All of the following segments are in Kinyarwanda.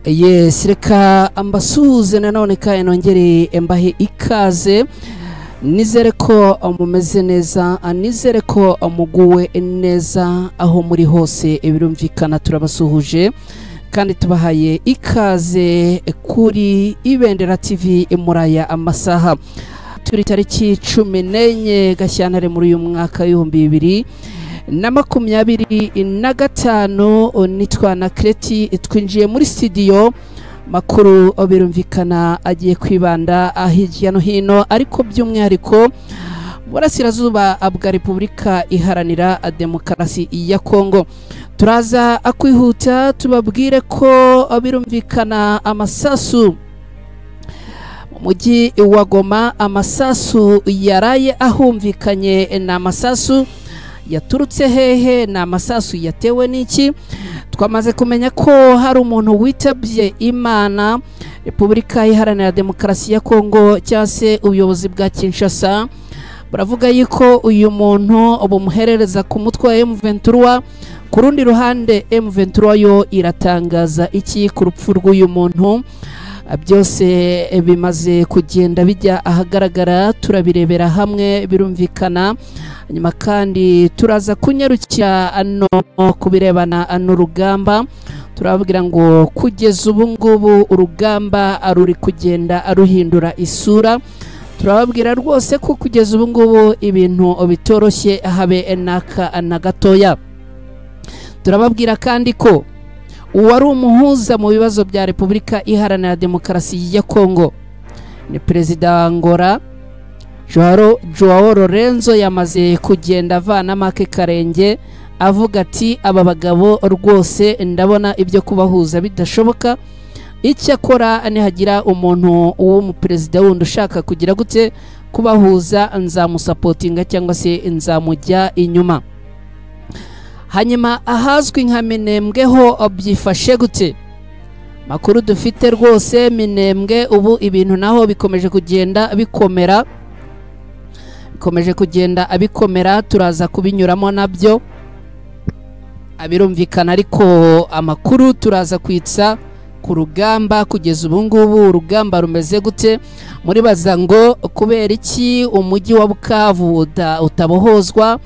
Yes, reka ambasuhuze nanone kandi nongere embahe ikaze. Nizere ko mumeze neza, nizere ko muguwe neza aho muri hose. Birumvikana turabasuhuje kandi tubahaye ikaze kuri Ibendera TV muraya amasaha. Turi tariki 14 Gashyantare muri uyu mwaka na 2025. Nitwa na Kreti, twinjiye muri studio. Makuru birumvikana agiye kwibanda hirya no hino, ariko by'umwihariko burasirazuba bwa Repubulika Iharanira Demokarasi ya Kongo. Turaza akwihuta tubabwire ko birumvikana amasasu mu mujyi wa Goma, amasasu yaraye ahumvikanye. Na amasasu yaturutse hehe? Na amasasu yatewe n'iki? Twamaze kumenya ko hari umuntu witabye Imana. Repubulika Iharanira Demokarasi ya Kongo cyase ubuyobozi bwa Kinshasa baravuga yuko uyu muntu bumuherereza ku mutwe wa M23. Ku rundi ruhande M23 yo iratangaza iki ku rupfu rw'uyu muntu? Byose bimaze kugenda bijya ahagaragara, turabirebera hamwe birumvikana. Nyuma kandi turaza kunyarukira ano kubirebana n'urugamba. Turababwira ngo kugeza ubu ngubu urugamba ruri kugenda aruhindura isura. Turababwira rwose ko kugeza ubu ngubu ibintu bitoroshye habe na gatoya. Turababwira kandi ko uwari umuhuza mu bibazo bya Repubulika Iharanira Demokarasi ya Kongo ni Perezida Ngora Joao Lorenzo yamaze kugenda avana make karenge, avuga ati aba bagabo rwose ndabona ibyo kubahuza bidashoboka. Icyakora nihagira umuntu w'umuperezida wundi ushaka kugira gute kubahuza, nzamusapotinga cyangwa se nzamujya inyuma. Hanyuma ahazwi nka Minembwe ho byifashe gute? Makuru dufite rwose Minembwe ubu ibintu naho bikomeje kugenda bikomera, turaza kubinyuramo nabyo abirumvikana. Ariko amakuru turaza kwitsa ku rugamba kugeza ubu ngubu. Urugamba rumeze gute? Muri baza ngo kubera iki umujyi wa Bukavu utabohozwa?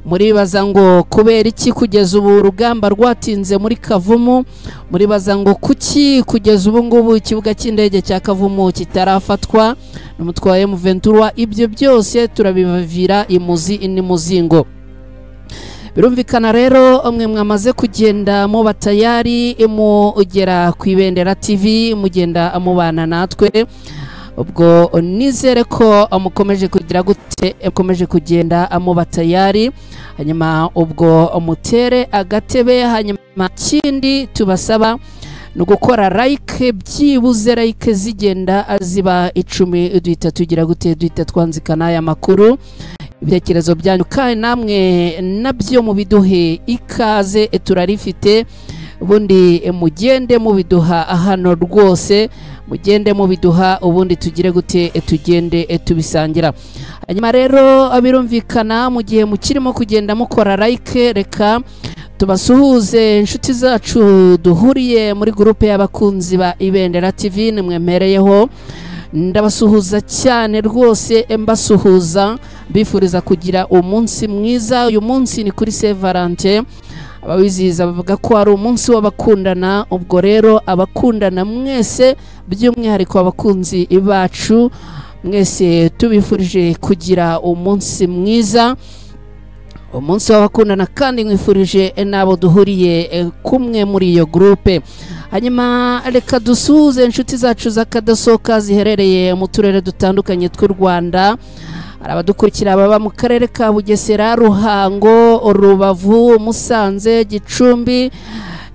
Muri baza ngo kubera iki kugeza ubu urugamba rwatinze muri Kavumu? Muri baza ngo kuki kugeza ubu ngubu ikibuga cy'indege cya Kavumu kitarafatwa n'umutwe wa M23? Ibyo byose turabibavira imuzi n'umuzingo. Birumvikana rero umwe mwamaze kugenda mu batayari ugera ku Ibendera TV, mugenda amubana natwe. Ubwo nizere ko mukomeje kugira gute, mukomeje kugenda mu batayari. Hanyuma ubwo mutere agatebe. Hanyuma kindi tubasaba no gukora like, byibuze like zigenda ziba 10 duhita tugira gute, duhita twanzikana aya makuru. Ibitekerezo byanyu kandi namwe nabyo mubiduhe ikaze, turarifite. Ubundi mugende mubiduha hano rwose, mugende mubiduha ubundi tugire gute, tugende tubisangira. Hanyuma rero abirumvikana mu gihe mukirimo kugenda mukora like, reka tubasuhuze inshuti zacu duhuriye muri groupe y'abakunzi ba Ibendera TV. Nimwemereyeho ndabasuhuza cyane rwose, mbasuhuza bifuriza kugira umunsi mwiza. Uyu munsi ni kuri Saint Valentin, abawizihiza bavuga ko ari umunsi w'abakundana. Ubwo rero abakundana mwese, by'umwihariko abakunzi bacu mwese, tubifurije kugira umunsi mwiza, umunsi w'abakundana, kandi mwifurije nabo duhuriye kumwe muri iyo groupe. Hanyuma reka dusuhuze inshuti zacu z'akadasohoka ziherereye mu turere dutandukanye tw'u Rwanda. Abadukurikira baba mu karere ka Bugesera, Ruhango, Rubavu, Musanze, Gicumbi,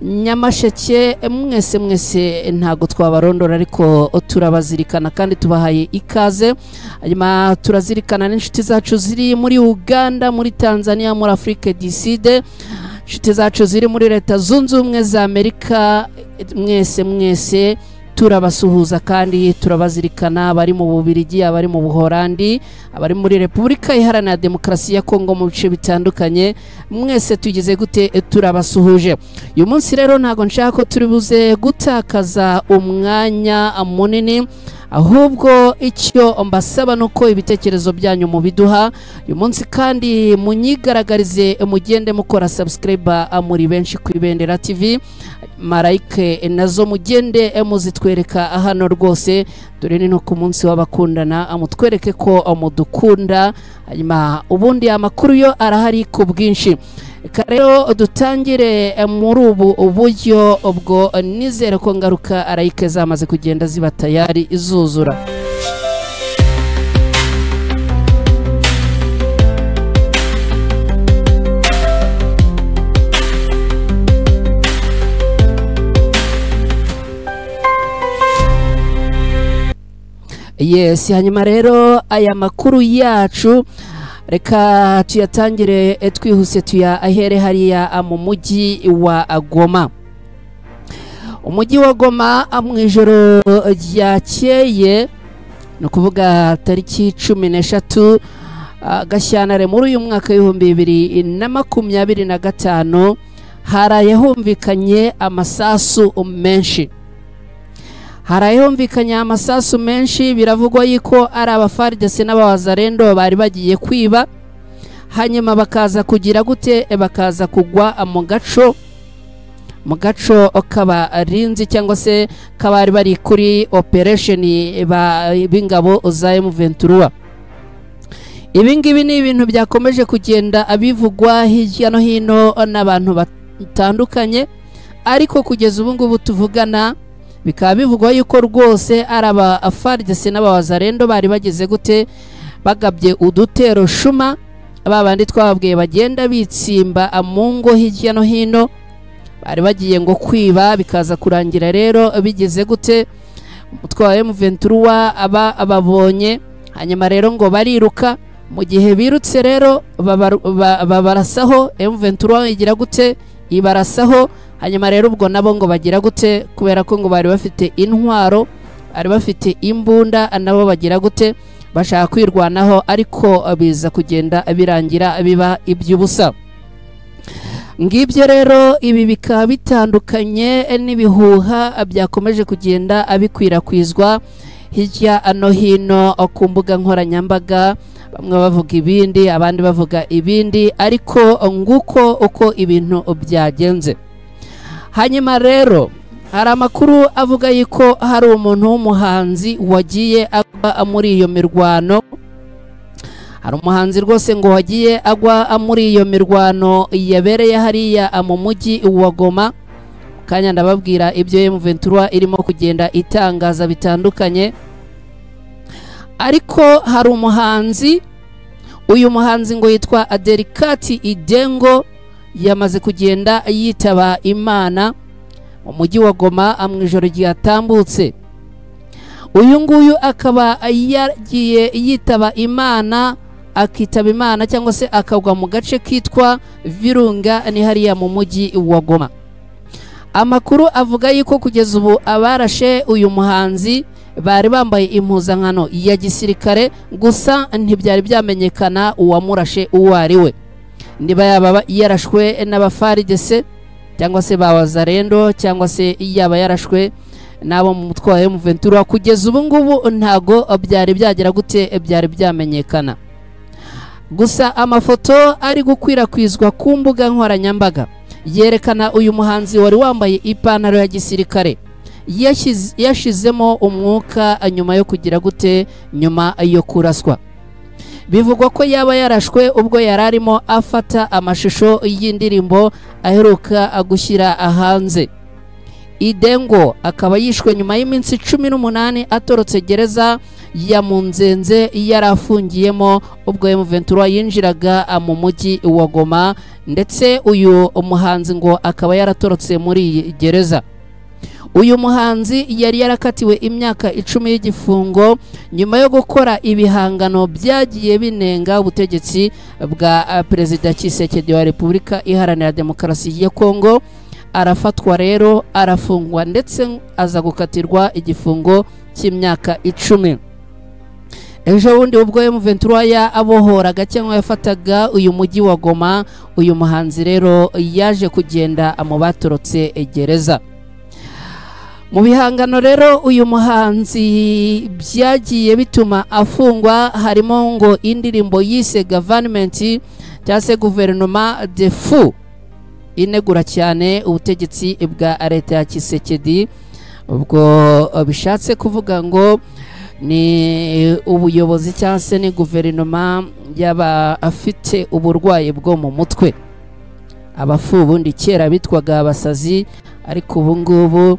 Nyamasheke. Mwese ntago twabarondora, ariko turabazirikana kandi tubahaye ikaze. Hanyuma turazirikana n'inshuti zacu ziri muri Uganda, muri Tanzania, muri Afrique du Sud, inshuti zacu ziri muri Leta Zunze Ubumwe za Amerika. Mwese turabasuhuza kandi turabazirikana abari mu Bubiligi, abari mu Buholandi, abari muri Repubulika Iharanira Demokarasi ya Kongo mu bice bitandukanye, mwese tugize gute turabasuhuje. Uyu munsi rero ntago nshaka ko turi buze gutakaza umwanya munini, ahubwo icyo mbasaba nuko ibitekerezo byanyu mu biduha. Uyu munsi kandi munyigaragarize, mugende mukora subscribe muri benshi ku Ibendera TV, marayike nazo mugende muzitwereka hano rwose, dore ni no ku munsi w'abakundana, amutwereke ko mudukunda, hanyuma ubundi amakuru yo arahari ku bwinshi. Rero dutangire muri ubu uburyo ubwo nizere ko ngaruka arayike zamaze kugenda ziba tayari izuzura. Yes, hanyuma rero aya makuru yacu reka tuyatangire twihuse tuyahere hariya mu mujyi wa Goma. Umujyi wa Goma mu ijoro ryakeye, no kuvuga tariki 13 Gashyantare muri uyu mwaka w'2025 haraye humvikanye amasasu menshi. Harayumvikanye amasasu menshi, biravugwa yuko ari abafaridese n'abawazarendo bari bagiye kwiba, hanyuma bakaza kugira gute, bakaza kugwa mu gaco k'abarinzi cyangwa se kabari bari kuri operation b'ingabo za M23. Ibingibi ni ibintu byakomeje kugenda abivugwa hirya no hino n'abantu batandukanye, ariko kugeza ubu ngubu tuvugana bikaba bivugwa yuko rwose ari abafaridese n'abawazarendo bari bageze gute, bagabye udutero shuma, babandi twababwiye bagenda bitsimba amungo hirya no hino, bari bagiye ngo kwiba, bikaza kurangira rero bigeze gute, umutwe wa M23 ababonye, hanyuma rero ngo bariruka. Mu gihe birutse rero babarasaho, M23 igira gute, ibarasaho, hanyuma rero ubwo nabo ngo bagira gute, kubera ko ngo bari bafite intwaro, bari bafite imbunda, nabo bagira gute, bashaka kwirwanaho, ariko biza kugenda birangira biba iby'ubusa. Ngibyo rero ibi bikaba bitandukanye n'ibihuha byakomeje kugenda abikwirakwizwa hirya no hino ku mbuga nkoranyambaga, bamwe bavuga ibindi abandi bavuga ibindi, ariko nguko uko ibintu byagenze. Hanyuma rero hari amakuru avuga yuko hari umuntu w'umuhanzi wagiye agwa muri iyo mirwano. Hari umuhanzi rwose ngo wagiye agwa muri iyo mirwano yabereye hariya mu mujyi wa Goma. Kanya ndababwira ibyo M23 irimo kugenda itangaza bitandukanye, ariko hari umuhanzi, uyu muhanzi ngo yitwa Adelikati Idengo, yamaze kugenda yitaba Imana mu mujyi wa Goma mu ijoro ryatambutse. Uyu nguyu akaba yagiye yitaba Imana, akitaba Imana cyangwa se akagwa mu gace kitwa Virunga, ni hariya mu mujyi wa Goma. Amakuru avuga yuko kugeza ubu abarashe uyu muhanzi bari bambaye impuzankano ya gisirikare, gusa ntibyari byamenyekana uwamurashe uwo ari we, niba yaba yarashwe n'abafaridese cyangwa se bawazarendo, cyangwa se yaba yarashwe nabo mu mutwe wa M23. Kugeza ubu ngubu ntago byari byagira gute, byari byamenyekana. Gusa amafoto ari gukwirakwizwa ku mbuga nkoranyambaga yerekana uyu muhanzi wari wambaye ipantaro ya gisirikare yashizemo umwuka nyuma yo kugira gute, nyuma yo kuraswa. Bivugwa ko yaba yarashwe ubwo yararimo afata amashusho y'indirimbo aheruka gushyira hanze. Idengo akaba yishwe nyuma y'iminsi 18 atorotse gereza ya Munzenze yarafungiyemo ubwo M23 yinjiraga mu mujyi wa Goma, ndetse uyu umuhanzi ngo akaba yaratorotse muri gereza. Uyu muhanzi yari yarakatiwe imyaka 10 y'igifungo nyuma yo gukora ibihangano byagiye binenga ubutegetsi bwa Perezida Tshisekedi wa Repubulika Iharanira Demokarasi ya Kongo, arafatwa rero arafungwa ndetse aza gukatirwa igifungo cy'imyaka 10. Ejo bundi ubwo M23 abohoraga cyangwa yafataga uyu mujyi wa Goma, uyu muhanzi rero yaje kugenda mu batorotse gereza. Mu bihangano rero uyu muhanzi byagiye bituma afungwa harimo ngo indirimbo yise Government cyase Gouvernement de Fou, inegura cyane ubutegetsi bwa leta ya Tshisekedi, ubwo bishatse kuvuga ngo ni ubuyobozi cyangwa ni guverinoma yaba afite uburwayi bwo mu mutwe. Abafu bundi kera bitwaga abasazi, ariko ubu ngubu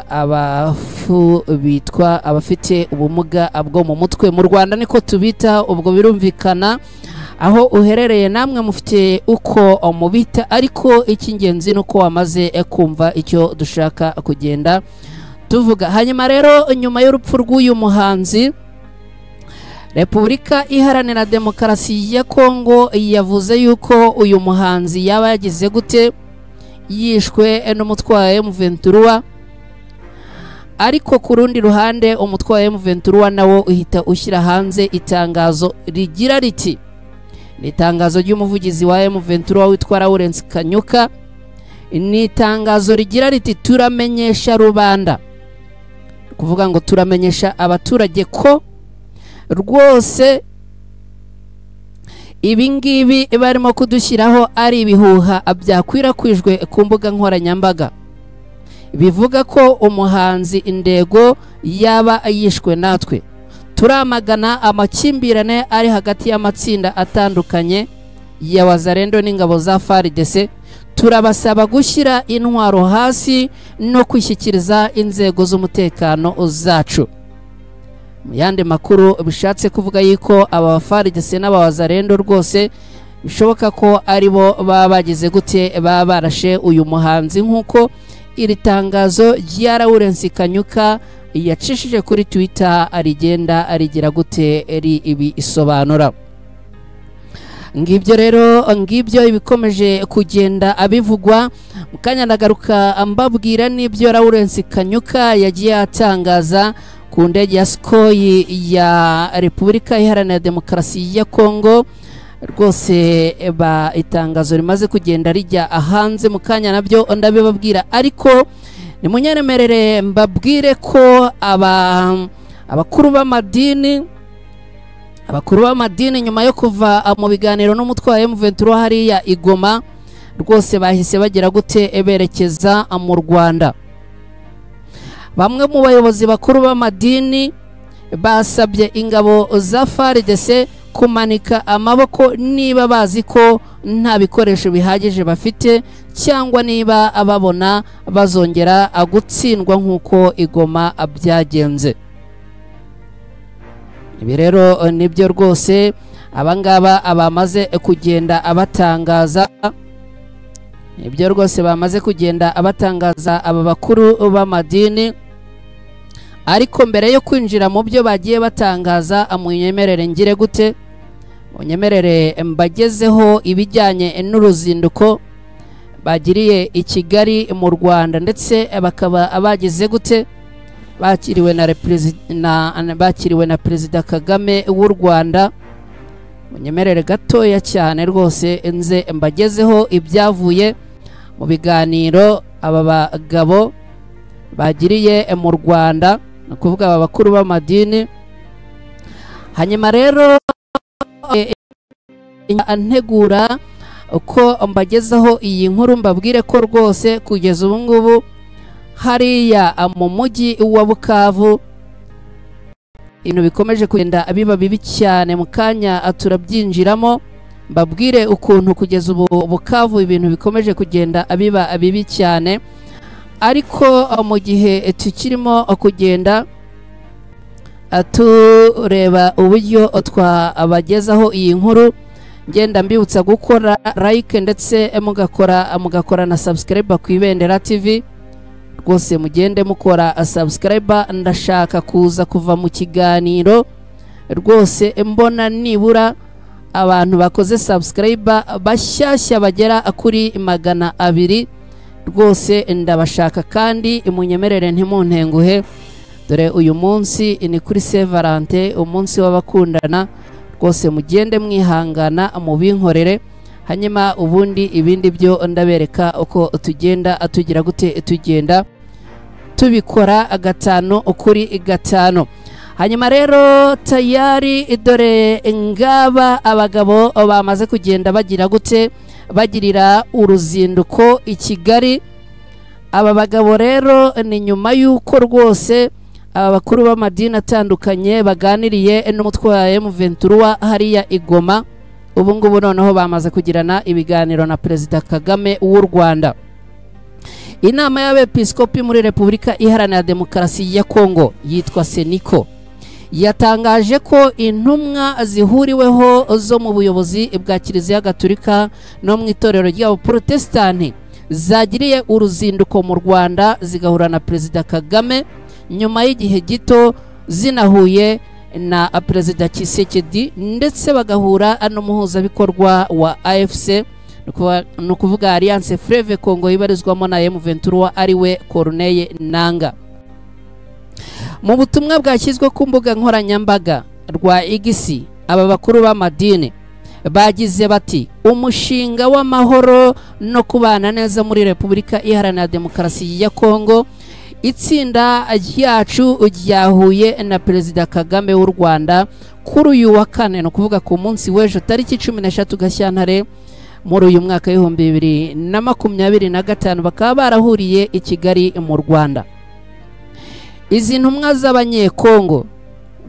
abafu bitwa abafite ubumuga bwo mu mutwe. Mu Rwanda niko tubita, ubwo birumvikana aho uherereye namwe mufite uko mubita, ariko icy'ingenzi nuko wamaze kumva icyo dushaka kugenda tuvuga. Hanyuma rero nyuma y'urupfu rw'uyu muhanzi, Repubulika Iharanira Demokarasi ya Kongo yavuze yuko uyu muhanzi yaba yagize gute, yishwe n'umutwe wa M23, ariko ku rundi ruhande umutwe wa M23 nawo uhita ushyira hanze itangazo rigira riti, ni itangazo ry'umuvugizi wa M23 witwa Lawrence Kanyuka, ni itangazo rigira riti turamenyesha rubanda, kuvuga ngo turamenyesha abaturage ko rwose ibingibi barimo kudushyiraho ari ibihuha byakwirakwijwe ku mbuga nkoranyambaga bivuga ko umuhanzi Indego yaba yishwe natwe. Turamagana amakimbirane ari hagati y'amatsinda atandukanye ya Wazalendo n'ingabo za FARDC. Turabasaba gushyira intwaro hasi no kwishyikiriza inzego z'umutekano zacu. Mu yandi makuru bishatse kuvuga yuko aba FARDC n'aba Wazalendo rwose bishoboka ko aribo baba bagize gute, baba barashe uyu muhanzi, nk'uko iri tangazo rya Lawrence Kanyuka yacishije kuri Twitter arigenda arigira gute ibi isobanura. Ngibyo rero, ngibyo ibikomeje kugenda abivugwa. Mukanya ndagaruka mbabwira n'ibyo Lawrence Kanyuka yagiye atangaza ku ndege ya Sukhoi ya Repubulika Iharanira Demokarasi ya Kongo. Rwose itangazo rimaze kugenda rijya hanze, mukanya nabyo ndabibabwira, ariko nimunyeremerere mbabwire ko abakuru b'amadini nyuma yo kuva mu biganiro n'umutwe wa M23 hariya i Goma, rwose bahise bagira gute berekeza mu Rwanda. Bamwe mu bayobozi bakuru b'amadini basabye ingabo za FARDC kumanika amaboko niba bazi ko nta bikoresho bihagije bafite, cyangwa niba ababona bazongera gutsindwa nk'uko i Goma byagenze. Ibi rero nibyo rwose abangaba abamaze kugenda abatangaza, ibyo rwose bamaze kugenda abatangaza aba bakuru b'amadini. Ariko mbere yo kwinjira mu byo bagiye batangaza, munyemerere ngire gute, munyemerere mbagezeho ibijyanye n'uruzinduko bagiriye i Kigali mu Rwanda, ndetse bakaba abagize gute, bakiriwe na Perezida Kagame w'u Rwanda. Munyemerere gatoya cyane rwose nze mbagezeho ibyavuye mu biganiro aba bagabo bagiriye mu Rwanda, no kuvuga aba bakuru b'amadini. Hanyuma rero antegura uko mbagezaho iyi nkuru, mbabwire ko rwose kugeza ubu ngubu hariya mu mujyi wa Bukavu ibintu bikomeje kugenda biba bibi cyane. Mu kanya turabyinjiramo mbabwire ukuntu kugeza ubu Bukavu ibintu bikomeje kugenda biba bibi cyane. Ariko mu gihe tukirimo kugenda tureba uburyo twabagezaho iyi nkuru, ngenda mbibutsa gukora like ndetse mugakora na subscribe ku Ibendera TV. Rwose mugende mukora subscribe. Ndashaka kuva mu kiganiro rwose mbona nibura abantu bakoze subscribe bashyashya bagera kuri 200, rwose ndabashaka kandi imunyemerere ntimuntenguhe, dore uyu munsi ni kuri Saint Valentin, umunsi w'abakundana, rwose mugende mwihangana mu binkorere, hanyuma ubundi ibindi byo ndabereka uko tugenda tugira gute tugenda tubikora gatanu kuri gatanu. Hanyuma rero tayari dore ngaba abagabo bamaze kugenda bagira gute bagirira uruzinduko i Kigali. Aba bagabo rero ni nyuma y'uko rwose abakuru b'amadini atandukanye baganiriye n'umutwe wa M23 hariya Igoma. Ubu ngubu noneho bamaze kugirana ibiganiro na Perezida Kagame w'u Rwanda. Inama y'abepiskopi muri Repubulika Iharanira Demokarasi ya Kongo yitwa Seniko yatangaje ko intumwa zihuriweho zo mu buyobozi bwa Kiliziya Gatolika no mu itorero ry'Abaprotestanti zagiriye uruzinduko mu Rwanda zigahura na Perezida Kagame nyuma y'igihe gito zinahuye na Perezida Tshisekedi ndetse bagahura n'umuhuzabikorwa wa AFC nukuvuga Alliance Fleuve Congo ibarizwamo na M23 ariwe Corneille Nangaa. Mu butumwa bwashyizwe ku mbuga nkoranyambaga rwa X, aba bakuru b'amadini bagize bati umushinga w'amahoro no kubana neza muri Repubulika Iharanira Demokarasi ya Kongo, itsinda ryacu ryahuye na Perezida Kagame w'u Rwanda kuri uyu wa kane, no kuvuga ku munsi w'ejo tariki 13 Gashyantare muri uyu mwaka w'ibihumbi 2025, bakaba barahuriye i Kigali mu Rwanda. Izi ntumwa z'abanyekongo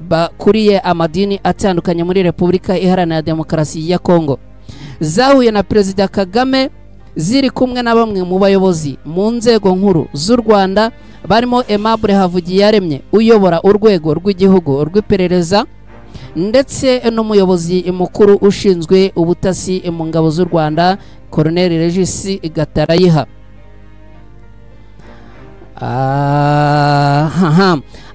bakuriye amadini atandukanye muri Repubulika Iharanira Demokarasi ya Kongo zahuye na Perezida Kagame ziri kumwe na bamwe mu bayobozi mu nzego nkuru z'u Rwanda barimo Aimable Havugiyaremye uyobora urwego rw'igihugu rw'iperereza ndetse n'umuyobozi mukuru ushinzwe ubutasi mu ngabo z'u Rwanda Colonel Regis Gatarayiha.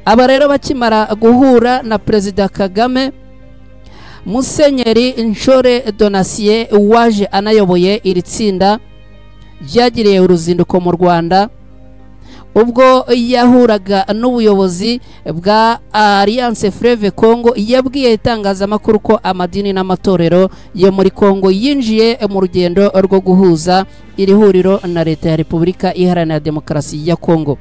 Aba rero bakimara guhura na Perezida Kagame, Musenyeri Nshore Donatien waje anayoboye iri tsinda ryagiriye uruzinduko mu Rwanda, ubwo yahuraga n'ubuyobozi bwa Alliance Fleuve Congo, yabwiye itangazamakuru ko amadini n'amatorero yo muri Congo yinjiye mu rugendo rwo guhuza iri huriro na leta ya Repubulika Iharanira Demokarasi ya Congo.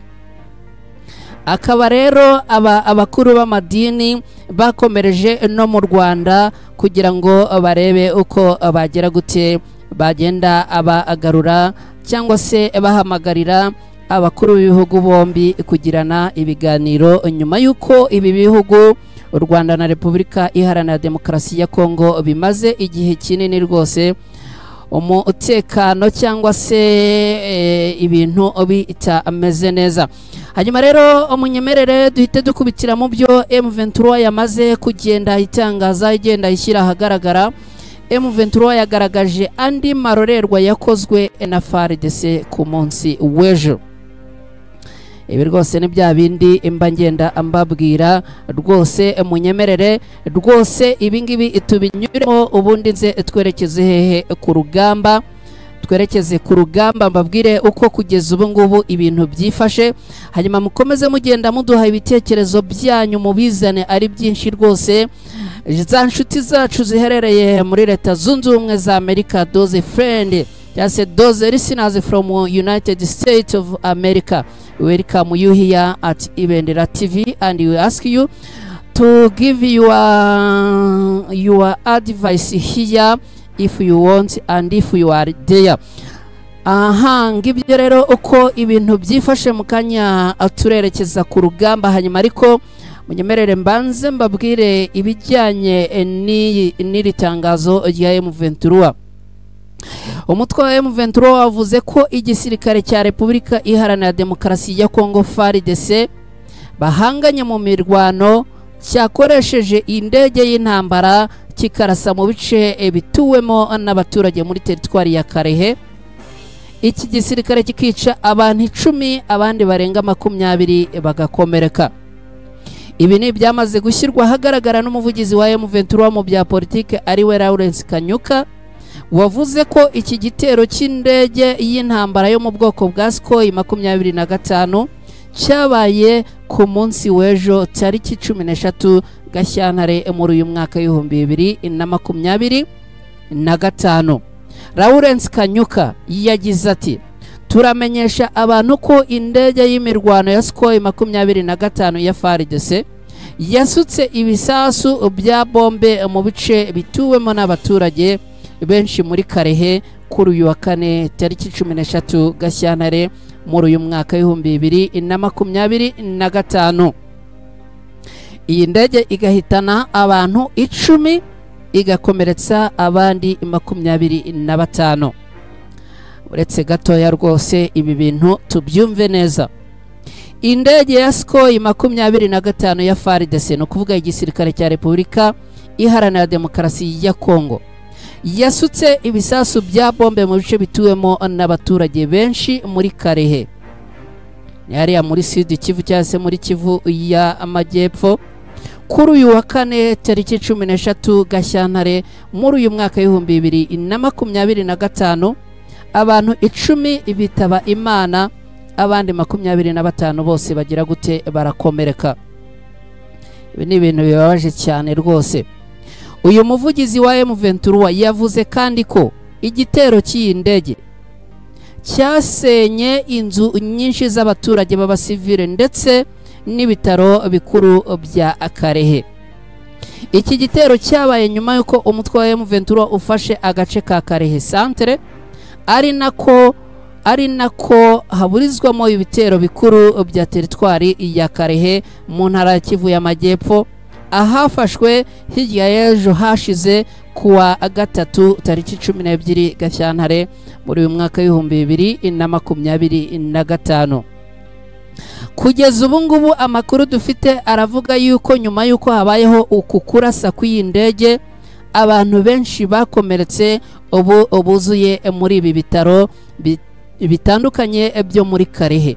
Akaba rero abakuru b'amadini bakomereje no mu Rwanda kugira ngo barebe uko bagera gute bagenda abagarura cyangwa se bahamagarira abakuru b'ibihugu bombi kugirana ibiganiro nyuma y'uko ibi bihugu u Rwanda na Repubulika Iharanira Demokarasi ya Kongo bimaze igihe kinini rwose umutekano cyangwa se ibintu bitameze neza. Hanyuma rero umunyemerere duhite dukubitira mu byo M23 yamaze kugenda itangaza igenda ishyira ahagaragara. M23 yagaragaje andi marorerwa yakozwe na FARDC ku munsi w'ejo. Ibi rwose ni bya bindi imba ngenda ambabwira rwose munyemerere rwose ibingibi tubinyuremo ubundi nze twerekeze hehe ku rugamba. Twerekeze ku rugamba mbabwire uko kugeza ubu ngubu ibintu byifashe, hanyuma mukomeze mugenda muduha ibitekerezo byanyu mubizane ari byinshi rwose. Za nshuti zacu ziherereye muri Leta Zunze Ubumwe za Amerika, those friend, just those listeners from United States of America, welcome you here at Ibendera TV, and we ask you to give your advice here if you want and if you are there. Ngibyo rero uko ibintu byifashe mu kanya turerekeza ku rugamba. Hanyuma ariko munyemerere mbanze mbabwire ibijyanye n'iri tangazo rya M23. Umutwe wa M23 wavuze ko igisirikare cya Repubulika Iharanira Demokarasi ya Kongo FARDC bahanganye mu mirwano cyakoresheje indege y'intambara kikarasa mu bice bituwemo n'abaturage muri teritwari ya Karehe. Iki gisirikare kikica abantu 10 abandi barenga 20 bagakomereka. Ibi ni byamaze gushyirwa ahagaragara n'umuvugizi wa M23 mu bya politike ariwe Lawrence Kanyuka wavuze ko iki gitero cy'indege y'intambara yo mu bwoko bwa Sukhoi 25 cyabaye ku munsi w'ejo tariki 13 Gashyantare muri uyu mwaka w'2025. Lawrence Kanyuka yagize ati turamenyesha abantu ko indege y'imirwano ya Sukhoi 25 ya FARDC yasutse ibisasu bya bombe mu bice bituwemo n'abaturage benshi muri Karehe kuri uyu wa kane tariki 13 Gashyantare muri uyu mwaka w'2025. Iyi ndege igahitana abantu 10 igakomeretsa abandi 25. Uretse gatoya rwose ibi bintu tubyumve neza. Indege ya Sukhoi 25 ya FARDC no kuvuga igisirikare cya Repubulika Iharanira Demokarasi ya Kongo yasutse ibisasu bya bombe mu bice bituwemo n'abaturage benshi muri Karehe, ni hariya muri Sud Kivu cyangwa se muri Kivu ya Amajyepfo kuri uyu wa kane tariki 13 Gashyantare muri uyu mwaka w'2025. Abantu 10 bitaba Imana, abandi 25 bose bagira gute barakomereka. Ibi ni ibintu bibabaje cyane rwose. Uyu muvugizi wa M23 yavuze kandi ko igitero cy'iyi ndege cyasenye inzu nyinshi z'abaturage b'abasivile ndetse n'ibitaro bikuru bya Karehe. Iki gitero cyabaye nyuma yuko umutwe wa M23 ufashe agace ka Karehe Centre, ari nako haburizwamo ibitero bikuru bya teritwari ya Karehe mu ntara ya Kivu y'Amajyepfo, ahafashwe hirya y'ejo hashize kuwa gatatu tariki 12 Gashyantare muri uyu mwaka w'2025. Kugeza ubu ngubu amakuru dufite aravuga yuko nyuma yuko habayeho uku kurasa kw'iyi ndege abantu benshi bakomeretse ubu buzuye muri ibi bitaro bitandukanye byo muri Karehe.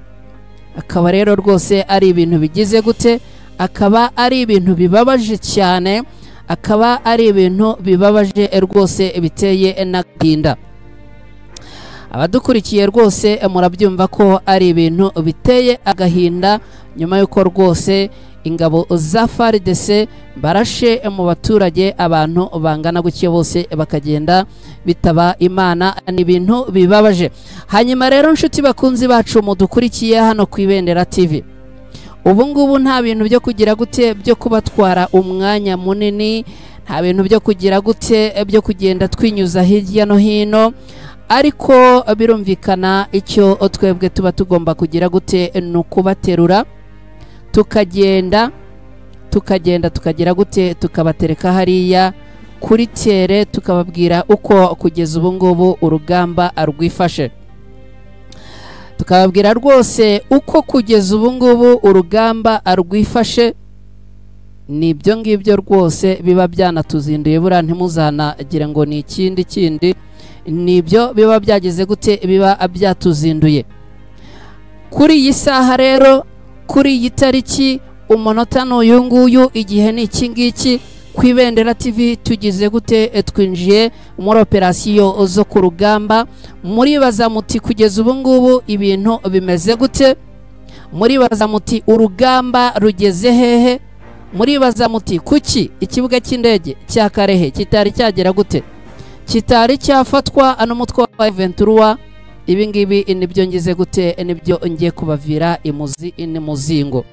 Akaba rero rwose ari ibintu bigize gute, akaba ari ibintu bibabaje cyane, akaba ari ibintu bibabaje rwose biteye n'agahinda. Abadukurikiye rwose murabyumva ko ari ibintu biteye agahinda nyuma yuko rwose ingabo za FARDC barashe mu baturage abantu bangana gutyo bose bakagenda bitaba Imana. Ni ibintu bibabaje. Hanyuma rero nshuti bakunzi bacu mudukurikiye hano ku Ibendera TV, ubu ngubu nta bintu byo kugira gute byo kubatwara umwanya munini, nta bintu byo kugira gute byo kugenda twinyuza hirya no hino, ariko birumvikana icyo twebwe tuba tugomba kugira gute nukubaterura tukagenda tukagira gute tukabatereka hariya kuri tere tukababwira uko kugeza ubu ngubu urugamba rwifashe, tukababwira rwose uko kugeza ubu ngubu urugamba rwifashe. Nibyo ngibyo rwose biba byanatuzinduye, bura ntimuzanagira ngo ni ikindi nibyo biba byageze gute biba byatuzinduye. Kuri iyi saha rero, kuri iyi tariki, umunota n'uyu nguyu, igihe ni iki ngiki, ku Ibendera TV tugize gute twinjiye muri operasiyo zo ku rugamba. Muribaza muti kugeza ubu ngubu ibintu bimeze gute? Muribaza muti urugamba rugeze hehe? Muribaza muti kuki ikibuga cy'indege cya Karehe kitari cyagera gute, kitari cyafatwa n'umutwe wa M23? Ibi ngibi nibyo ngize gute, nibyo ngiye kubavira muzingo.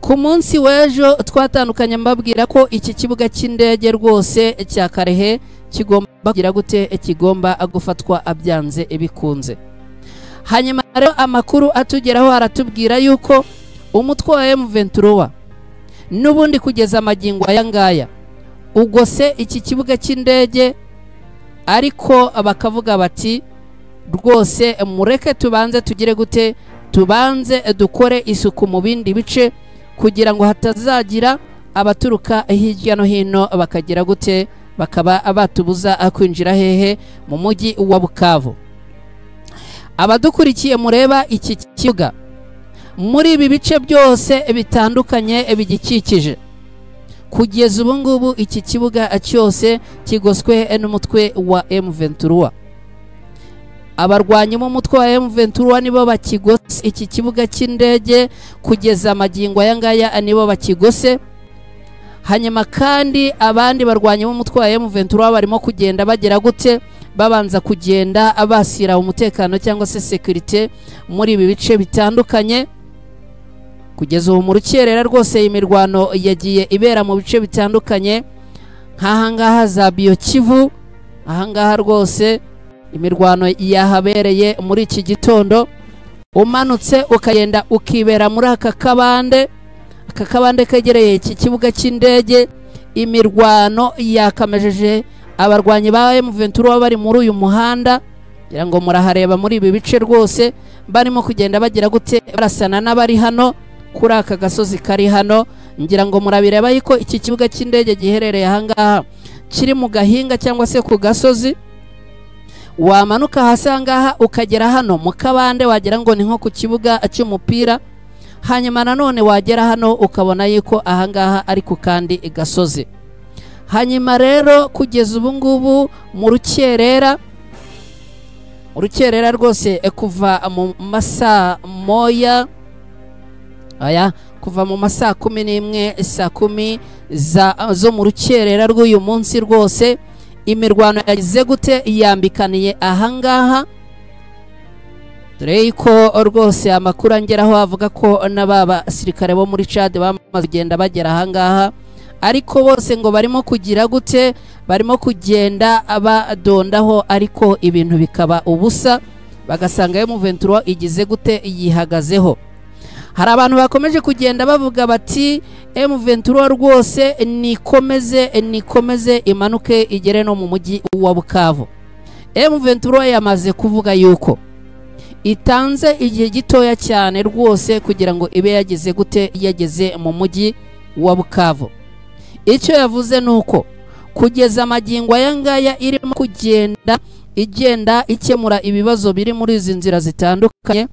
Ku munsi w'ejo twatandukanye mbabwira ko iki kibuga cy'indege rwose cya Karehe kigomba kugira gute, kigomba gufatwa abyanze ibikunze. Hanyuma rero amakuru atugeraho aratubwira yuko umutwe wa M23 n'ubundi kugeza amagingo aya ngaya ugose iki kibuga cy'indege, ariko bakavuga bati rwose mureke tubanze tugire gute, tubanze dukore isuku mu bindi bice kugira ngo hatazagira abaturuka hirya no hino bakagira gute, bakaba batubuza kwinjira hehe mu mujyi wa Bukavu. Abadukurikiye mureba iki kibuga muri ibi bice byose bitandukanye bigikikije, kugeza ubu ngubu iki kibuga cyose kigoswe n'umutwe wa M23. Abarwanyi mu mutwe wa M23 nibo bakigose iki kibuga cy'indege kugeza amagingo aya ngaya, nibo bakigose. Hanyuma kandi abandi barwanyi mu mutwe wa M23 barimo kugenda bagera gute, babanza kugenda abasira umutekano cyangwa se security muri ibi bice bitandukanye. Kugeza ubu mu rukerera rwose imirwano yagiye ibera mu bice bitandukanye, nk'ahangaha za Biokivu. Ahangaha rwose imirwano yahabereye muri iki gitondo. Umanutse ukagenda ukibera muri aka kabande kegereye iki kibuga cy'indege, imirwano yakamejeje. Abarwanyi ba M23 bari muri uyu muhanda, ngira ngo murahareba muri ibi bice rwose, barimo kugenda bagira gute, barasana n'abari hano kuri aka gasozi kari hano. Ngira ngo murabireba yuko iki kibuga cy'indege giherereye ahangaha kiri mu gahinga cyangwa se ku gasozi. Wamanuka hasi ahangaha ukagera hano mu kabande, wagira ngo ni nko ku kibuga cy'umupira. Hanyuma nanone wagera hano ukabona yuko ahangaha ari ku kandi gasozi. Hanyuma rero kugeza ubu ngubu mu rukerera rwose kuva mu masaa moya kuva mu masaa 11 saa 10 zo mu rukerera rw'uyu munsi rwose imirwano yagize gute, yambikaniye ahangaha. Dore ko rwose amakuru angeraho avuga ko n'ababa sirikare bo muri Chad bamaze kugenda bagera ahangaha, ariko bose ngo barimo kugira gute, barimo kugenda abadondaho, ariko ibintu bikaba ubusa, bagasanga M23 igize gute, yihagazeho. Hari abantu bakomeje kugenda bavuga bati M23 rwose nikomeze imanuke igere no mu mujyi wa Bukavu. M23 yamaze kuvuga yuko itanze igihe gitoya cyane rwose kugira ngo ibe yageze gute, yageze mu mujyi wa Bukavu. Icyo yavuze nuko kugeza amagingo aya ngaya irimo igenda ikemura ibibazo biri muri izi nzira zitandukanye,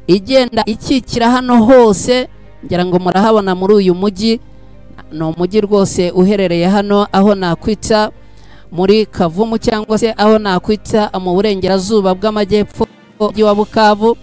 igenda ikikira hano hose. Ngira ngo murahabona muri uyu mujyi, no mujyi rwose uherereye hano aho nakwita muri Kavumu cyangwa se aho nakwita mu burengerazuba bw'amajyepfo wa Bukavu,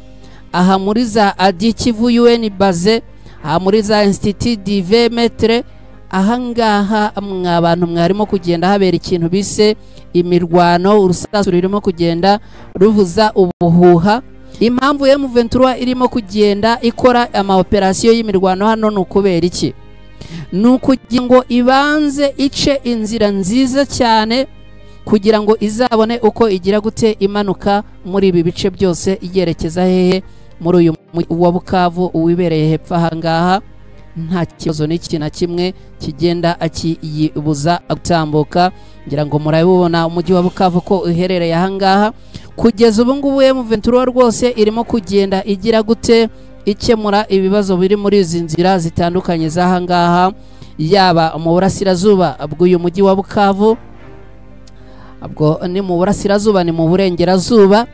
aha muri za Adikivu UN base, aha muri za Institut Dive Metre. Ahangaha abantu mwarimo kugenda habera ikintu bise imirwano, urusasu rurimo kugenda ruvuza ubuhuha. Impamvu M23 irimo kugenda ikora ama operation y'imirwano hano nukubera iki? Nukugira ngo ibanze ice inzira nziza cyane kugira ngo izabone uko igira gute imanuka muri ibi bice byose igerekeza hehe, muri uyu wa Bukavu uwibereye hepfo ahangaha. Nta kibazo n'iki na kimwe kigenda akiyibuza gutambuka. Ngira ngo murabibona umujyi wa Bukavu ko uherereye ahangaha. Kugeza ubu ngubu M23 rwose irimo kugenda igira gute, ikemura ibibazo biri muri izi nzira zitandukanye z'ahangaha, yaba mu burasirazuba bw'uyu mujyi wa Bukavu, abwo ni mu burasirazuba, ni mu burengerazuba,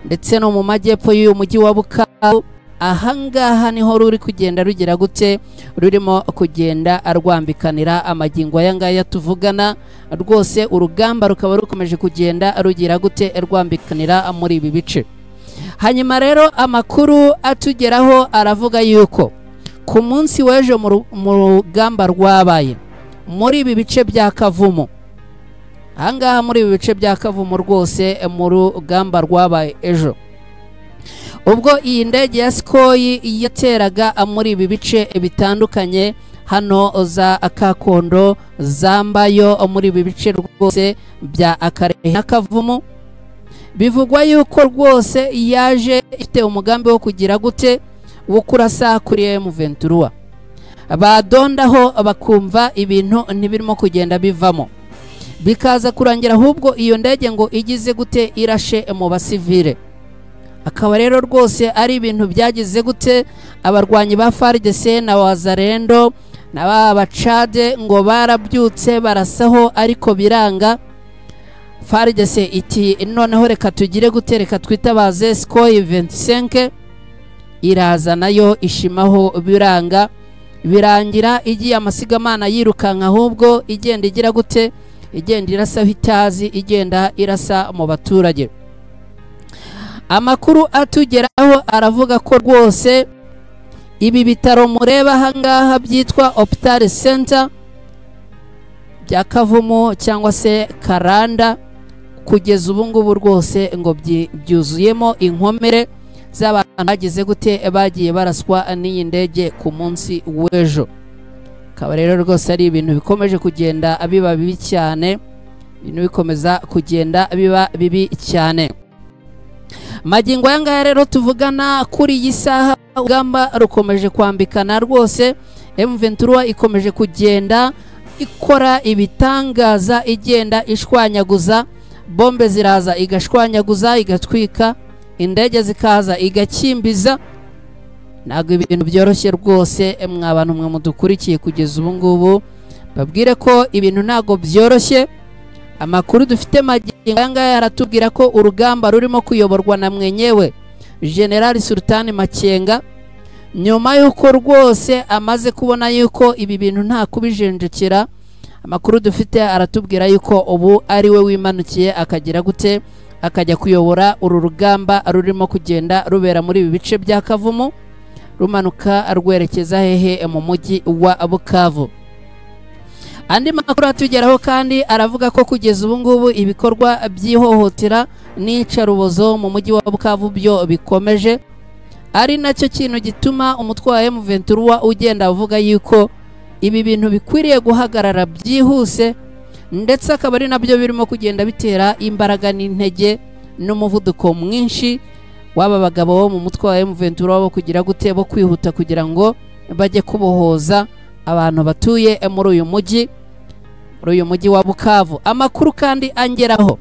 ndetse no mu majyepfo y'uyu mujyi wa Bukavu. Ahangaha niho ruri kugenda rugira gute, rurimo kugenda arwambikanira amagingo aya ngaya tuvugana rwose. Urugamba rukaba rukomeje kugenda rugira gute, rwambikanira muri ibi bice. Hanyuma rero amakuru atugeraho aravuga yuko ku munsi w'ejo mu rugamba rwabaye muri ibi bice bya Kavumu, ahangaha muri ibi bice bya Kavumu rwose mu rugamba rwabaye ejo, ubwo iyi ndege ya Sukhoi yateraga muri ibi bice bitandukanye hano za Kakondo, Zambayo, muri ibi bice rwose bya Akarehe na Kavumu. Bivugwa yuko rwose yaje ifite umugambi wo kugira gute, wo kurasa kuri M23. Badondaho bakumva ibintu ntibirimo kugenda bivamo, bikaza kurangira ahubwo iyo ndege ngo igize gute, irashe mu basivile. Akaba rero rwose ari ibintu byagize gute, abarwanyi ba FARDC na Wazalendo n'aba Chad ngo barabyutse barasaho, ariko biranga. FARDC iti noneho reka tugire gute, reka twitabaze Sukhoi 25, iraza nayo ishimaho biranga. birangira igiye amasigamana yirukanka ahubwo igenda igira gute, igenda irasa hitazi, igenda irasa mu baturage. Amakuru atugeraho aravuga ko rwose ibi bitaro mureba ahangaha byitwa Hopital Center bya Kavumu cyangwa se Karanda, kugeza ubu ngubu rwose ngo byuzuyemo inkomere z'abantu bagize gute, bagiye baraswa n'iyi ndege ku munsi w'ejo. Akaba rero rwose ari ibintu bikomeje kugenda biba bibi cyane, ibintu bikomeza kugenda biba bibi cyane. Magingo aya ngaya rero tuvugana kuri iyi saha, urugamba rukomeje kwambikana rwose. M23 ikomeje kugenda ikora ibitangaza, igenda ishwanyaguza, bombe ziraza igashwanyaguza igatwika, indege zikaza igakimbiza. Ntabwo ibintu byoroshye rwose, mwabantu mwe mudukurikiye kugeza ubu ngubu, babwire ko ibintu ntabwo byoroshye. Amakuru dufite magingo aya ngaya aratubwira ko urugamba rurimo kuyoborwa na mwenyewe General Sultan Makenga, nyuma yuko rwose amaze kubona yuko ibi bintu nta kubijenjekera. Amakuru dufite aratubwira yuko ubu ari we wimanukiye akagira gute, akajya kuyobora uru rugamba rurimo kugenda rubera muri ibi bice bya Kavumu, rumanuka rwerekeza hehe mu mujyi wa Bukavu. Andi makuru atugeraho kandi aravuga ko kugeza ubu ngubu ibikorwa by'ihohotera n'icarubozo mu mujyi wa Bukavu byo bikomeje, ari nacyo kintu gituma umutwe wa M23 ugenda avuga yuko ibi bintu bikwiriye guhagarara byihuse, ndetse akaba ari nabyo birimo kugenda bitera imbaraga n'intege n'umuvuduko mwinshi w'aba bagabo bo mu mutwe wa M23 bo kugira gute, bo kwihuta kugira ngo bajye kubohoza abantu batuye muri uyu mujyi wa Bukavu. Amakuru kandi angeraho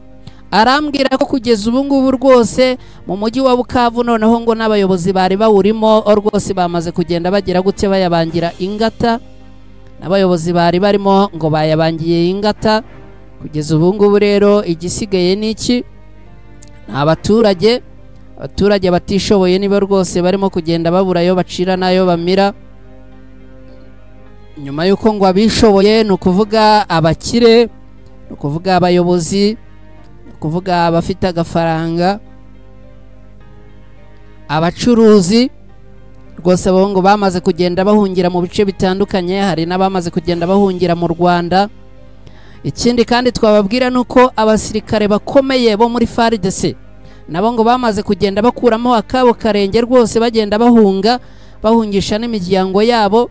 arambwira ko kugeza ubu ngubu rwose mu mujyi wa Bukavu noneho ngo n'abayobozi bari bawurimo rwose bamaze kugenda bagira gute, bayabangira ingata. N'abayobozi bari barimo ngo bayabangiye ingata. Kugeza ubu ngubu rero igisigaye n'iki, abaturage batishoboye nibo rwose barimo kugenda baburayo bacira nayo bamira, nyuma yuko ngo abishoboye, ni ukuvuga abakire, ni ukuvuga abayobozi, ni ukuvuga abafite agafaranga, abacuruzi rwose abo ngo bamaze kugenda bahungira mu bice bitandukanye. Hari n'abamaze kugenda bahungira mu Rwanda. Ikindi kandi twababwira nuko abasirikare bakomeye bo muri FARDC nabo ngo bamaze kugenda bakuramo akabo karenge rwose, bagenda bahungisha n'imiryango yabo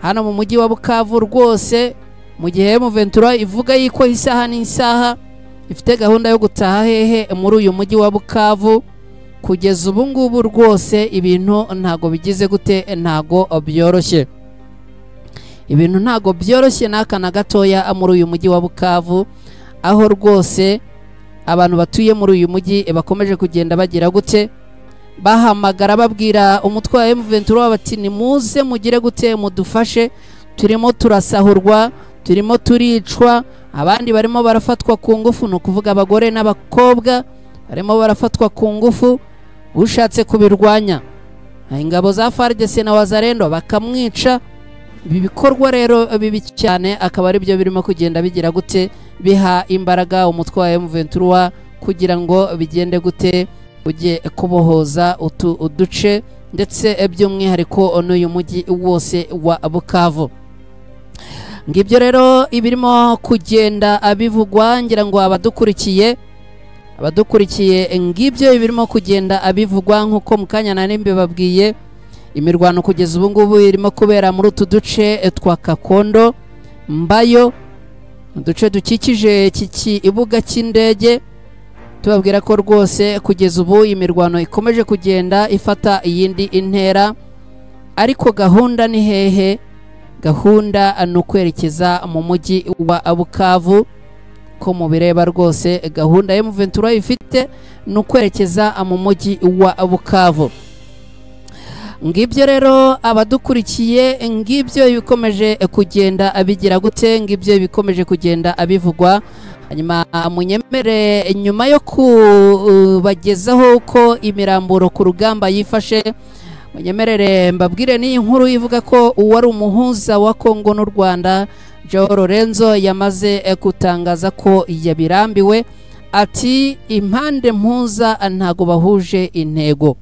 hano mu mujyi wa Bukavu rwose, mu gihe M23 ivuga yuko isaha n'isaha ifite gahunda yo gutaha hehe muri uyu mujyi wa Bukavu. Kugeza ubu ngubu rwose ibintu ntago bigize gute, ntago byoroshye, ibintu ntago byoroshye n'aka na gatoya muri uyu mujyi wa Bukavu, aho rwose abantu batuye muri uyu mujyi bakomeje kugenda bagira gute, bahamagara babwira umutwe wa M23 bati nimuze mugire gute, mudufashe, turimo turasahurwa, turimo turicwa, abandi barimo barafatwa ku ngufu, no kuvuga abagore n'abakobwa barimo barafatwa ku ngufu, ushatse kubirwanya ingabo za FARDC na Wazalendo bakamwica. Ibi bikorwa rero bibi cyane akaba ari byo birimo kugenda bigira gute, biha imbaraga umutwe wa M23 kugira ngo bigende gute, ujye kubohoza uduce ndetse by'umwihariko n'uyu mujyi wose wa Bukavu. Ngibyo rero ibirimo kugenda abivugwa, ngira ngo abadukurikiye ngibyo ibirimo kugenda abivugwa nk'uko mukanya nari mbibabwiye. Imirwano kugeza ubu ngubu irimo kubera muri utu duce twa Kakondo, Mbayo, uduce dukikije iki kibuga cy'indege. Tubabwira ko rwose kugeza ubu imirwano ikomeje kugenda ifata iyindi intera, ariko gahunda ni hehe? Gahunda ni ukwerekeza mu mujyi wa Bukavu. Ko mubireba rwose gahunda M23 ifite ni ukwerekeza mu mujyi wa Bukavu. Ngibyo rero abadukurikiye, ngibyo bikomeje kugenda abigira gute, ngibyo bikomeje kugenda abivugwa. Hanyuma munyemere nyuma yo kubagezaho ko imiramburo ku rugamba yifashe munyemerere mbabwire n'iyi nkuru ivuga ko uwari umuhuza wa Kongo n'u Rwanda Joao Lorenzo yamaze gutangaza ko yabirambiwe, ati impande mpuza ntago bahuje intego.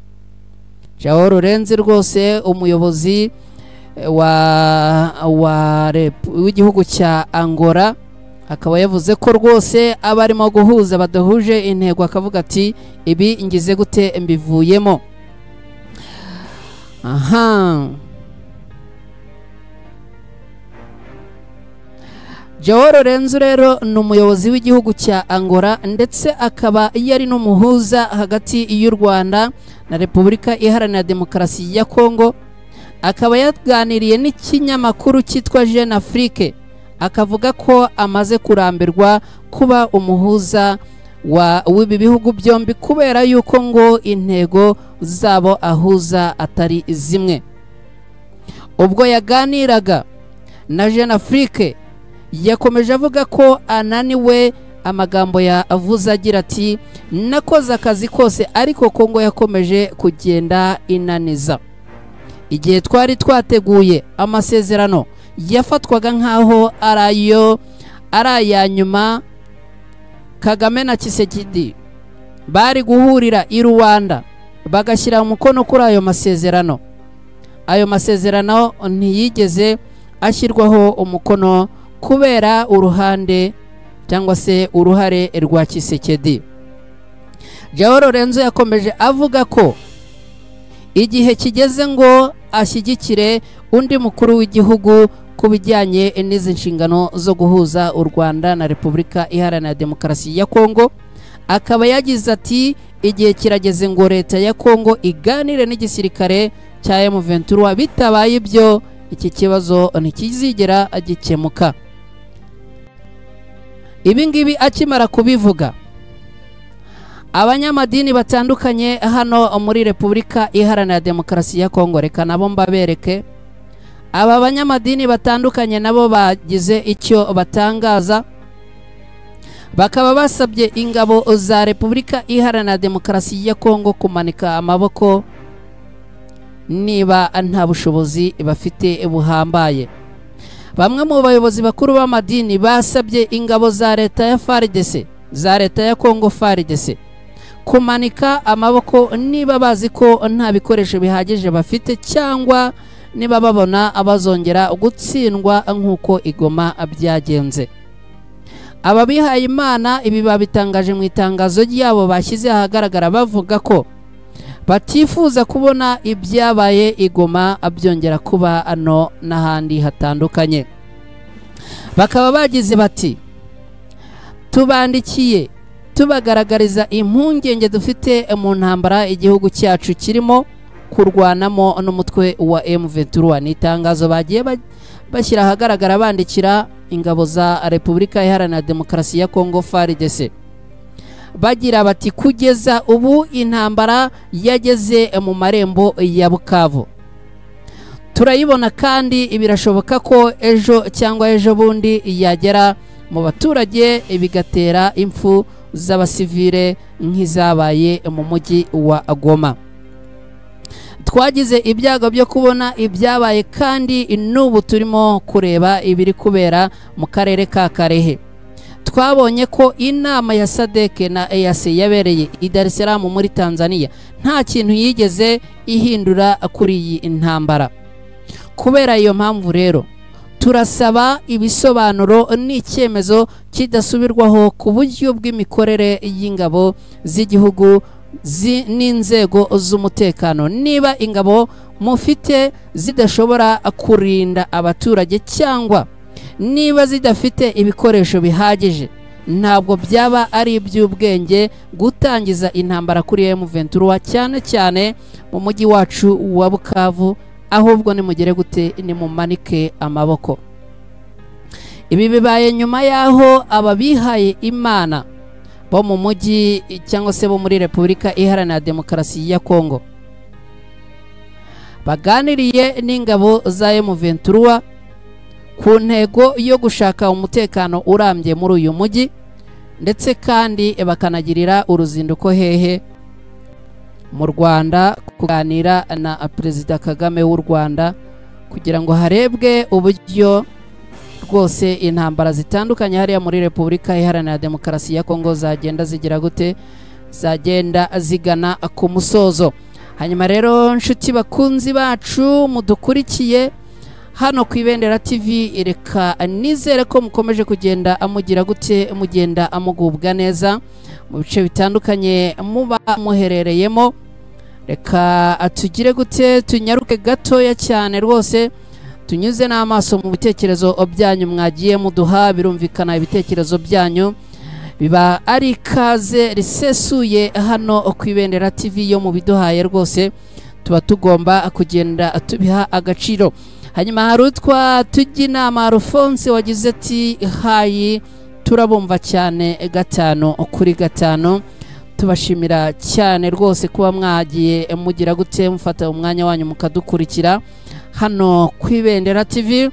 Joao Lorenzo rwose umuyobozi w'igihugu cya Angola akaba yavuze ko rwose abarimo guhuza badahuje intego, akavuga ati ibi ngize gute mbivuyemo. Joao Lorenzo rero ni umuyobozi w'igihugu cya Angola ndetse akaba yari n'umuhuza hagati y'u Rwanda na Repubulika Iharanira Demokarasi ya Kongo. Akaba yaganiriye n'ikinyamakuru cyitwa Jeune Afrique, akavuga ko amaze kurambirwa kuba umuhuza w'ibi bihugu byombi kubera yuko ngo intego zabo ahuza atari zimwe. Ubwo yaganiraga na Jeune Afrique yakomeje avuga ko ananiwe amagambo yavuze agira ati nakoze akazi kose ariko Kongo yakomeje kugenda inaniza. Igihe twari twateguye amasezerano yafatwaga nkaho ari aya nyuma, Kagame na Tshisekedi bari guhurira i Rwanda bagashyira umukono kuri ayo masezerano. Ayo masezerano ntiyigeze ashyirwaho umukono kubera uruhande cyangwa se uruhare rwa Tshisekedi. Joao Lorenzo yakomeje avuga ko igihe kigeze ngo ashyigikire undi mukuru w'igihugu ku bijyanye n'izi nshingano zo guhuza u Rwanda na Repubulika Iharanira Demokarasi ya Kongo. Akaba yagize ati igihe kirageze ngo leta ya Kongo iganire n'igisirikare cya M23, bitabaye ibyo iki kibazo ntikizigera gikemuka. Ibi ngibi akimara kubivuga, abanyamadini batandukanye hano muri Repubulika Iharanira Demokarasi ya Kongo, reka nabo mbabereke. Aba banyamadini batandukanye nabo bagize icyo batangaza, bakaba basabye ingabo za Repubulika Iharanira Demokarasi ya Kongo kumanika amaboko niba nta bushobozi bafite buhambaye. Bamwe mu bayobozi bakuru b'amadini basabye ingabo za leta ya FARDC, za leta ya Kongo FARDC, kumanika amaboko niba bazi ko nta bikoresho bihagije bafite cyangwa niba babona abazongera gutsindwa nk'uko igoma byagenze. Ababihaye Imana ibi babitangaje mu itangazo ryabo bashyize ahagaragara, bavuga ko batifuza kubona ibyabaye igoma byongera kuba ano n'ahandi hatandukanye. Bakaba bagize bati tubandikiye tubagaragariza impungenge dufite mu ntambara igihugu cyacu kirimo kurwanamo n'umutwe wa M23. Ni itangazo bagiye bashyira ahagaragara bandikira ingabo za Repubulika Iharanira Demokarasi ya Kongo FARDC, bagira bati kugeza ubu intambara yageze mu marembo ya Bukavu, turayibona kandi birashoboka ko ejo cyangwa ejo bundi yagera mu baturage bigatera impfu z'abasivile nk'izabaye mu mujyi wa Goma. Twagize ibyago byo kubona ibyabaye kandi n'ubu turimo kureba ibiri kubera mu karere ka Karehe. Twabonye ko inama ya SADC na EAC yabereye i Dar es Salaam muri Tanzania nta kintu yigeze ihindura kuri iyi ntambara. Kubera iyo mpamvu rero turasaba ibisobanuro n'icyemezo kidasubirwaho ku buryo bw'imikorere y'ingabo z'igihugu n'inzego z'umutekano. Niba ingabo mufite zidashobora kurinda abaturage cyangwa niba zidafite ibikoresho bihagije, ntabwo byaba ari iby'ubwenge gutangiza intambara kuri M23 cyane cyane mu mujyi wacu wa Bukavu, ahubwo nimugere gute nimumanike amaboko. Ibi bibaye nyuma yaho ababihaye Imana bo mu mujyi cyangwa se bo muri Repubulika Iharanira Demokarasi ya Kongo baganiriye n'ingabo za M23 ku ntego yo gushaka umutekano urambye muri uyu mujyi, ndetse kandi bakanagirira uruzinduko hehe mu Rwanda kuganira na Perezida Kagame w'u Rwanda kugira ngo harebwe uburyo rwose intambara zitandukanye hariya muri Repubulika Iharanira Demokarasi ya Kongo zagenda zigira gute, zagenda zigana ku musozo. Hanyuma rero nshuti bakunzi bacu mudukurikiye hano ku Ibendera TV, reka nizere ko mukomeje kugenda amugira gute, mugenda amugubwa neza mu bice bitandukanye muba muherereyemo. Reka atugire gute, tunyaruke gatoya cyane rwose, tunyuze n'amaso mu bitekerezo byanyu mwagiye muduha. Birumvikana ibitekerezo byanyu biba ari ikaze risesuye hano ku Ibendera TV. Yo mu biduhaye rwose tuba tugomba kugenda tubiha agaciro. Hanyuma harutwa tujya inama Alphonse wagize ati hayi turabumva cyane 5/5. Tubashimira cyane rwose kuba mwagiye mugira gute mufata umwanya wanyu mukadukurikira hano ku Ibendera TV.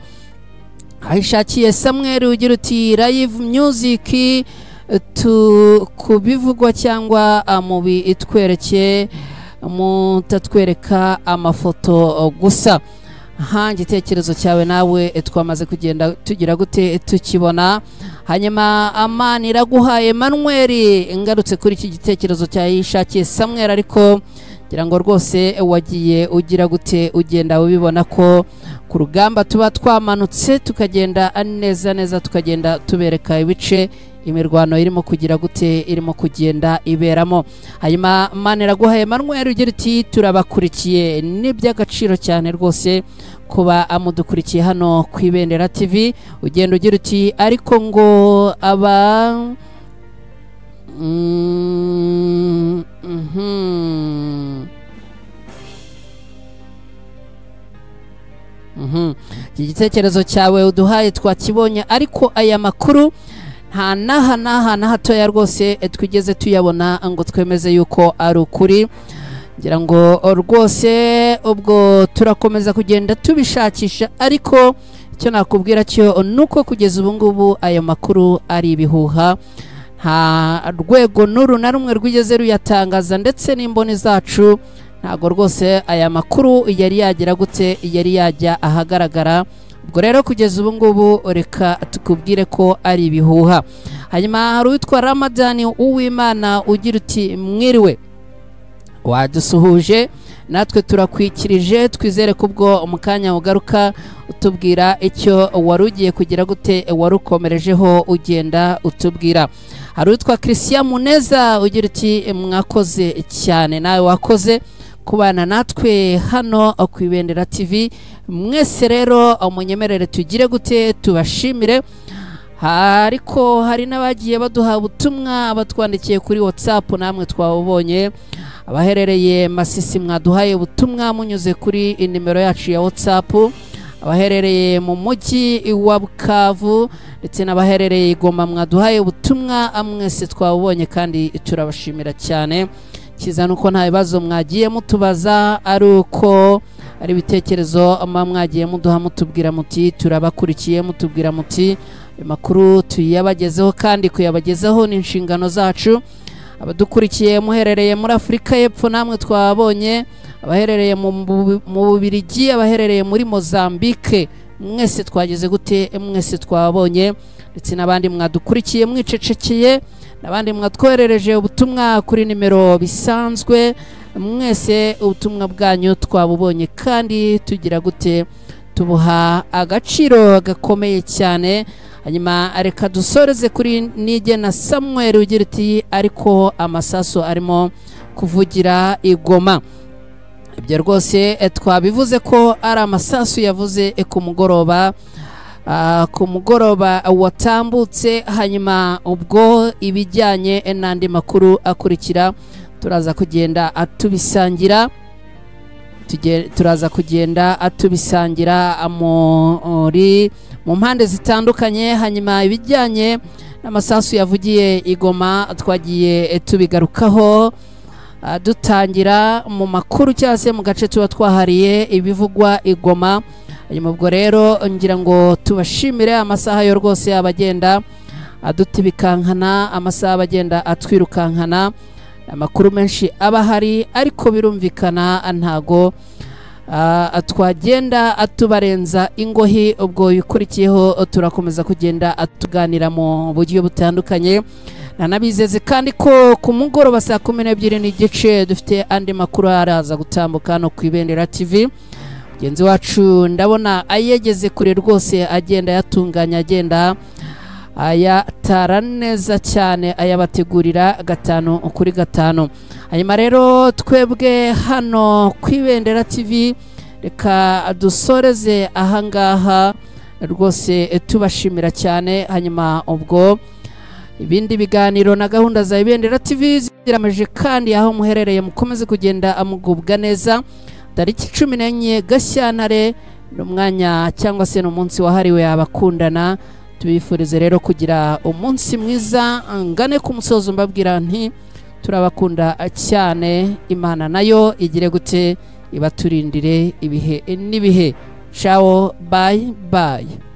Ahishakiye Samuel ugira uti live music kubivugwa cyangwa mubi itwereke mutatwereka amafoto gusa. Igitekerezo cyawe nawe twamaze kugenda tugira gute tukibona. Hanyuma Amani iraguhaye Emmanuel ngarutse kuri iki gitekerezo cyayishakiye Samuel, ariko ngira ngo rwose wagiye ugira gute ugenda ubibona ko ku rugamba tuba twamanutse tukagenda neza neza, tukagenda tubereka ibice imirwano irimo kugira gute, irimo kugenda iberamo. Hanyuma Amani iraguhaye Emmanuel ugira uti turabakurikiye, ni by'agaciro cyane rwose kuba amudukurikiye hano ku Ibendera TV. Ugenda ugira uti ariko ngo aba iki gitekerezo cyawe uduhaye twakibonye, ariko aya makuru nta na hatoya rwose twigeze tuyabona ngo twemeze yuko ari ukuri. Ngira ngo rwose ubwo turakomeza kugenda tubishakisha, ariko icyo nakubwira cyo nuko kugeza ubu ngubu aya makuru ari ibihuha. Nta rwego n'uru na rumwe rwigeze ruyatangaza, ndetse n'imboni zacu ntago rwose aya makuru yari yagira gute, yari yajya ahagaragara. Ubwo rero kugeza ubu ngubu reka tukubwire ko ari ibihuha. Hanyuma hari uwitwa Ramadani Uwimana ugira uti mwiriwe, wadusuhuje natwe turakwikirije, twizere ko ubwo umukanya ugaruka utubwira icyo warugiye kugira gute, warukomerejeho ugenda utubwira. Hari uwitwa Christian Muneza ugira uti mwakoze cyane, nawe wakoze kubana natwe hano ku Ibendera TV. Mwese rero umunyemerere tugire gute tubashimire. Ariko hari n'abagiye baduha ubutumwa batwandikiye kuri WhatsApp, namwe twabonye. Abaherereye Masisi mwaduhaye ubutumwa munyuze kuri nimero yacu ya WhatsApp, abaherereye mu mujyi wa Bukavu ndetse n'abaherereye Goma mwaduhaye ubutumwa. Mwese twabonye kandi turabashimira cyane. Kiza nuko nta bibazo mwagiye mutubaza, ari uko ari ibitekerezo mwagiye muduha mutubwira muti turabakurikiye, mutubwira muti makuru tuyabagezeho, kandi kuyabagezaho ni inshingano zacu. Abadukurikiye muherereye muri Afurika y'Epfo namwe twabonye, abaherereye mu Bubiligi, abaherereye muri Mozambique, mwese twageze gute, mwese twabonye. Ndetse n'abandi mwadukurikiye mwicecekeye, n'abandi mwatwoherereje ubutumwa kuri nimero bisanzwe, mwese ubutumwa bwanyu twabubonye kandi tugira gute, tubuha agaciro gakomeye cyane. Hanyuma reka dusoreze kuri Nigena Samuel ugira uti ariko amasaso arimo kuvugira igoma. Ibyo rwose twabivuze ko ari amasasu yavuze ku mugoroba watambutse. Hanyuma ubwo ibijyanye n'andi makuru akurikira turaza kugenda atubisangira, mu mpande zitandukanye. Hanyuma ibijyanye n'amasasu yavugiye igoma twagiye tubigarukaho dutangira mu makuru cyangwa se mu gace tuba twahariye ibivugwa igoma. Hanyuma ubwo rero ngira ngo tubashimire amasaha yo rwose abagenda adutibikankana, amasaha abagenda atwirukankana amakuru menshi aba hari ariko birumvikana ntago twagenda atubarenza ingohi. Ubwo bikurikiyeho turakomeza kugenda atuganira mu buryo butandukanye. Nanabizeze kandi ko ku mugoroba saa 12 n'igice dufite andi makuru araza gutambuka no ku Ibendera TV. Genzi wacu ndabona ayegeze kure rwose agenda yatunganya agenda ayatara neza cyane ayabategurira 5/5. Hanyuma rero twebwe hano ku Ibendera TV reka dusoreze ahangaha rwose tubashimira cyane. Hanyuma ubwo ibindi biganiro na gahunda za Ibendera TV zirameje kandi aho muherereye mukomeze kugenda amugubwa neza. Tariki 14 Gashyantare n'umwanya cyangwa se n'umunsi wahariwe abakundana. Tubifurize rero kugira umunsi mwiza ngane ku musozo mbabwira nti turabakunda cyane. Imana nayo igire gute ibaturindire ibihe n'ibihe. Ciao, bye bye.